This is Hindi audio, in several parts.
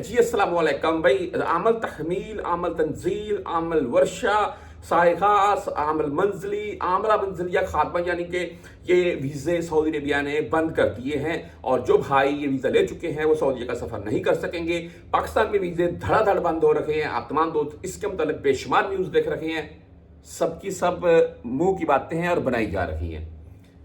जी अस्सलाम वालेकुम भाई। आमल तहमील, आमल तंजील, आमल वर्षा, सायगास, आमल मंजली, आमला मंजलिया खात्मा, यानी कि ये वीज़े सऊदी अरेबिया ने बंद कर दिए हैं और जो भाई ये वीज़ा ले चुके हैं वो सऊदी का सफ़र नहीं कर सकेंगे। पाकिस्तान में वीज़े धड़ाधड़ बंद हो रखे हैं। आप तमाम दोस्त इसके मतलब बेशुमार न्यूज़ देख रखे हैं। सबकी सब मुंह की बातें हैं और बनाई जा रही हैं।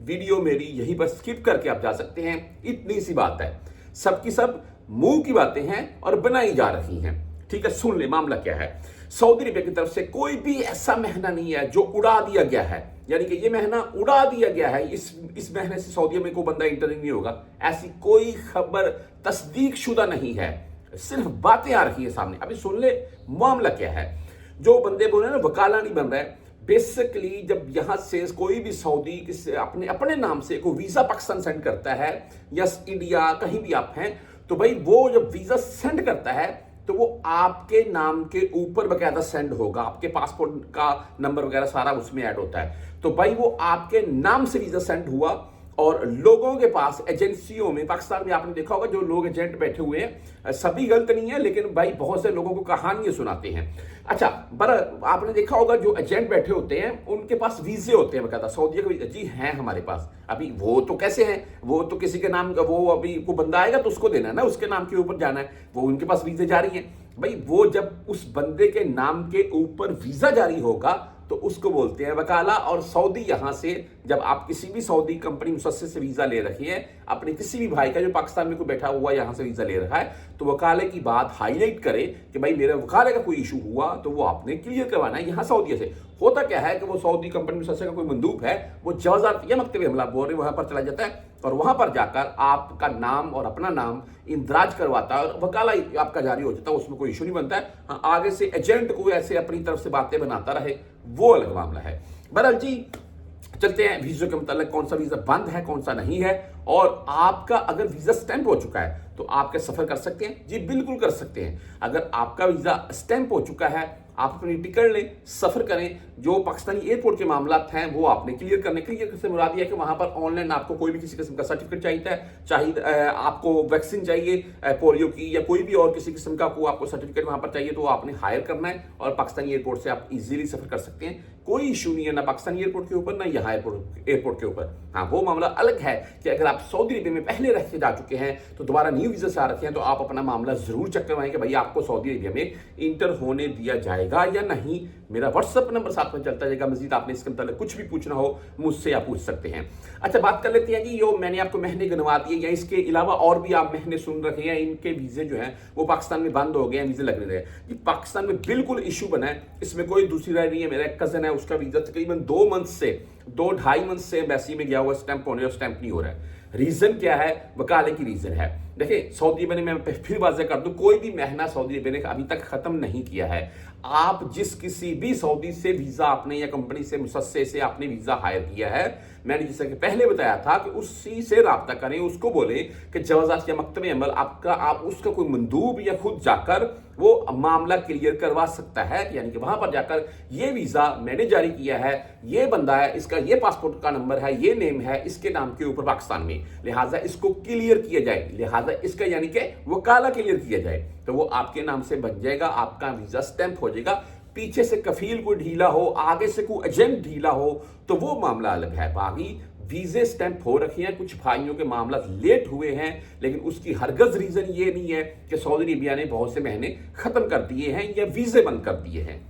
वीडियो मेरी यही बस स्किप करके आप जा सकते हैं, इतनी सी बात है। सबकी सब मुंह की बातें हैं और बनाई जा रही हैं। ठीक है, सुन ले मामला क्या है। सऊदी अरेबिया की तरफ से कोई भी ऐसा महीना नहीं है जो उड़ा दिया गया है, यानी कि ये महीना उड़ा दिया गया है, इस महीने से सऊदी में कोई बंदा इंटर नहीं होगा, ऐसी कोई खबर तस्दीक शुदा नहीं है। सिर्फ बातें आ रही है सामने। अभी सुन ले मामला क्या है। जो बंदे बोले ना वकाला नहीं बन रहा है, बेसिकली जब यहां से कोई भी सऊदी अपने अपने नाम से कोई वीजा पाकिस्तान सेंड करता है या इंडिया कहीं भी आप हैं, तो भाई वो जब वीजा सेंड करता है तो वो आपके नाम के ऊपर बकायदा सेंड होगा। आपके पासपोर्ट का नंबर वगैरह सारा उसमें ऐड होता है। तो भाई वो आपके नाम से वीजा सेंड हुआ और लोगों के पास एजेंसियों में, पाकिस्तान में आपने देखा होगा जो लोग एजेंट बैठे हुए हैं, सभी गलत नहीं है लेकिन भाई बहुत से लोगों को कहानियां सुनाते हैं। अच्छा, पर आपने देखा होगा जो एजेंट बैठे होते हैं उनके पास वीजे होते हैं बकायदा सऊदी का। जी हैं हमारे पास। अभी वो तो कैसे हैं, वो तो किसी के नाम का, वो अभी को बंदा आएगा तो उसको देना है ना, उसके नाम के ऊपर जाना है, वो उनके पास वीजे जारी है। भाई वो जब उस बंदे के नाम के ऊपर वीजा जारी होगा तो उसको बोलते हैं वकाला। और सऊदी यहां से जब आप किसी भी सऊदी कंपनी मुसस्से से वीजा ले रखी है, अपने किसी भी भाई का जो पाकिस्तान में कोई बैठा हुआ यहां से वीजा ले रखा है, तो वकाले की बात हाईलाइट करे कि भाई मेरे वकाले का कोई इशू हुआ तो वो आपने क्लियर करवाना है यहां सऊदी से। होता क्या है कि वो सऊदी कंपनी मुसस्से का कोई मंदूब है, वो जवाजात या मकतब हमला बोल रहे वहां पर चला जाता है और वहां पर जाकर आपका नाम और अपना नाम इंदराज करवाता है और वकाला आपका जारी हो जाता है। उसमें कोई इशू नहीं बनता है। हाँ, आगे से एजेंट को ऐसे अपनी तरफ से बातें बनाता रहे, वो अलग मामला है। बहरहाल जी, चलते हैं वीजा के मतलब कौन सा वीजा बंद है कौन सा नहीं है। और आपका अगर वीजा स्टैंप हो चुका है तो आप क्या सफर कर सकते हैं? जी बिल्कुल कर सकते हैं। अगर आपका वीजा स्टैंप हो चुका है, आप अपनी टिकट लें, सफर करें। जो पाकिस्तानी एयरपोर्ट के मामला हैं वो आपने क्लियर करने के लिए से मुराद है कि वहां पर ऑनलाइन आपको कोई भी किसी किस्म का सर्टिफिकेट चाहिए आपको वैक्सीन चाहिए पोलियो की या कोई भी और किसी किस्म का को आपको सर्टिफिकेट वहां पर चाहिए, तो आपने हायर करना है और पाकिस्तानी एयरपोर्ट से आप इजीली सफर कर सकते हैं। कोई इशू नहीं है ना पाकिस्तानी एयरपोर्ट के ऊपर ना यहाँ एयरपोर्ट के ऊपर। हाँ, वो मामला अलग है कि अगर आप सऊदी अरेबिया में पहले रह के जा चुके हैं तो दोबारा न्यू वीजा से आ रखे हैं, तो आप अपना मामला जरूर चेक करवाएं कि भाई आपको सऊदी अरेबिया में इंटर होने दिया जाएगा या नहीं। मेरा व्हाट्सएप नंबर साथ में चलता जाएगा। मजीद आपने इसके मतलब कुछ भी पूछना हो मुझसे आप पूछ सकते हैं। अच्छा, बात कर लेते हैं जी, जो मैंने आपको महीने गिनवा दिए या इसके अलावा और भी आप महीने सुन रखे हैं, इनके वीजे जो हैं वो पाकिस्तान में बंद हो गए हैं, वीजे लगने रहे। ये पाकिस्तान में बिल्कुल इशू बना है, इसमें कोई दूसरी राय नहीं है। मेरा एक कजन है, उसका वीजा तकरीबन 2-2.5 मंथ से एम्बेसी में गया हुआ, स्टैंप होने और स्टैंप नहीं हो रहा है। रीजन क्या है? वकाले की रीजन है। देखिए, सऊदी अरेबिया ने, मैं फिर वाज़ेह कर दूं, कोई भी महीना सऊदी अरेबिया ने अभी तक खत्म नहीं किया है। आप जिस किसी भी सऊदी से वीजा आपने या कंपनी से मुसस्से से आपने वीजा हायर किया है, मैंने जैसे कि पहले बताया था कि उसी से राब्ता करें, उसको बोले कि जवाजात या मकतब अमल आपका, आप उसका कोई मंदूब या खुद जाकर वो मामला क्लियर करवा सकता है। यानी कि वहां पर जाकर ये वीजा मैंने जारी किया है, ये बंदा है, इसका ये पासपोर्ट का नंबर है, ये नेम है, इसके नाम के ऊपर पाकिस्तान में, लिहाजा इसको क्लियर किया जाए, लिहाजा इसका यानी कि वकाला क्लियर किया जाए, तो वो आपके नाम से बन जाएगा, आपका वीजा स्टैंप हो जाएगा। पीछे से कफील कोई ढीला हो, आगे से कोई एजेंट ढीला हो, तो वो मामला अलग है। बाकी वीजे स्टैंप हो रखी हैं, कुछ भाइयों के मामला लेट हुए हैं, लेकिन उसकी हरगज रीजन ये नहीं है कि सऊदी अरेबिया ने बहुत से महीने खत्म कर दिए हैं या वीजे बंद कर दिए हैं।